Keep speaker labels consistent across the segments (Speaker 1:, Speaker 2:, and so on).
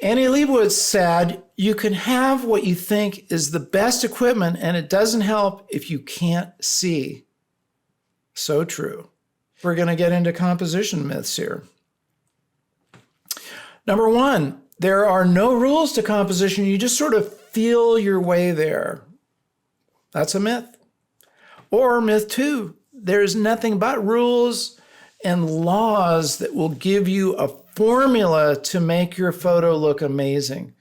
Speaker 1: Annie Leibovitz said, you can have what you think is the best equipment, and it doesn't help if you can't see. So true. We're going to get into composition myths here. Number one, there are no rules to composition. You just sort of feel your way there. That's a myth. Or myth two, there's nothing but rules and laws that will give you a formula to make your photo look amazing.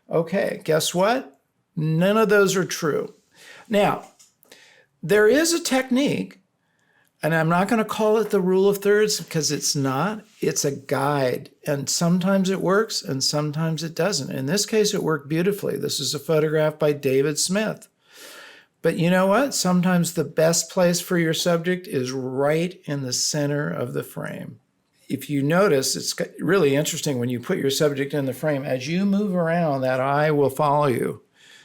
Speaker 1: Okay, guess what? None of those are true. Now, there is a technique, and I'm not going to call it the rule of thirds because it's not. It's a guide, and sometimes it works and sometimes it doesn't. In this case, it worked beautifully. This is a photograph by David Smith. But you know what? Sometimes the best place for your subject is right in the center of the frame. If you notice, it's really interesting when you put your subject in the frame. As you move around, that eye will follow you.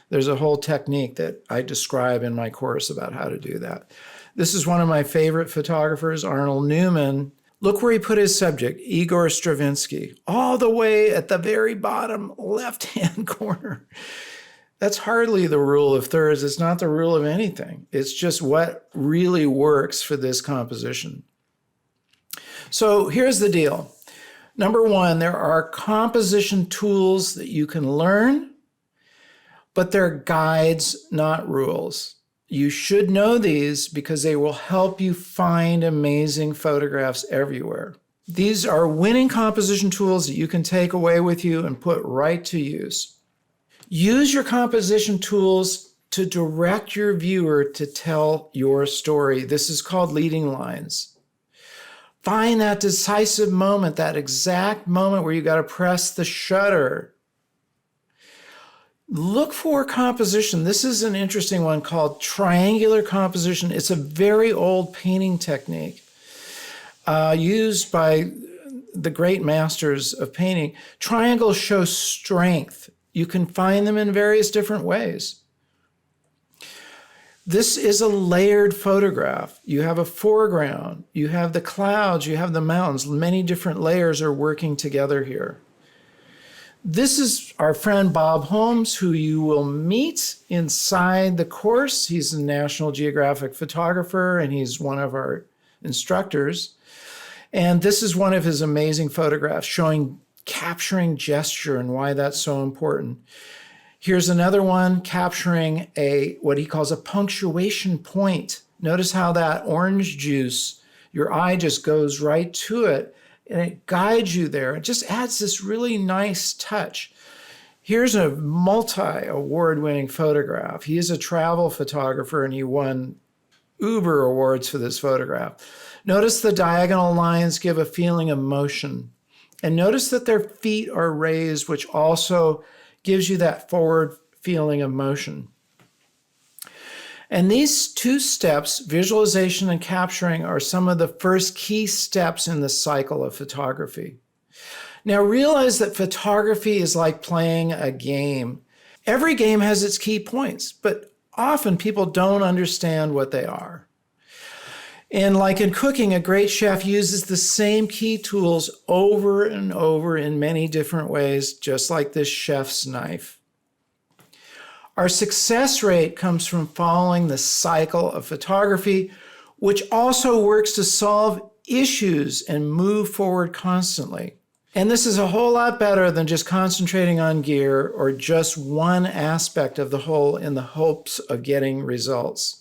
Speaker 1: There's a whole technique that I describe in my course about how to do that. This is one of my favorite photographers, Arnold Newman. Look where he put his subject, Igor Stravinsky, all the way at the very bottom left-hand corner. That's hardly the rule of thirds. It's not the rule of anything. It's just what really works for this composition. So here's the deal. Number one, there are composition tools that you can learn, but they're guides, not rules. You should know these because they will help you find amazing photographs everywhere. These are winning composition tools that you can take away with you and put right to use. Use your composition tools to direct your viewer to tell your story. This is called leading lines. Find that decisive moment, that exact moment where you got to press the shutter. Look for composition. This is an interesting one called triangular composition. It's a very old painting technique used by the great masters of painting. Triangles show strength. You can find them in various different ways. This is a layered photograph. You have a foreground, you have the clouds, you have the mountains. Many different layers are working together here. This is our friend Bob Holmes, who you will meet inside the course. He's a National Geographic photographer, and he's one of our instructors. And this is one of his amazing photographs showing capturing gesture and why that's so important. Here's another one capturing what he calls a punctuation point. Notice how that orange juice, your eye just goes right to it and it guides you there. It just adds this really nice touch. Here's a multi-award-winning photograph. He is a travel photographer and he won Uber awards for this photograph. Notice the diagonal lines give a feeling of motion. And notice that their feet are raised, which also gives you that forward feeling of motion. And these two steps, visualization and capturing, are some of the first key steps in the cycle of photography. Now realize that photography is like playing a game. Every game has its key points, but often people don't understand what they are. And like in cooking, a great chef uses the same key tools over and over in many different ways, just like this chef's knife. Our success rate comes from following the cycle of photography, which also works to solve issues and move forward constantly. And this is a whole lot better than just concentrating on gear or just one aspect of the whole in the hopes of getting results.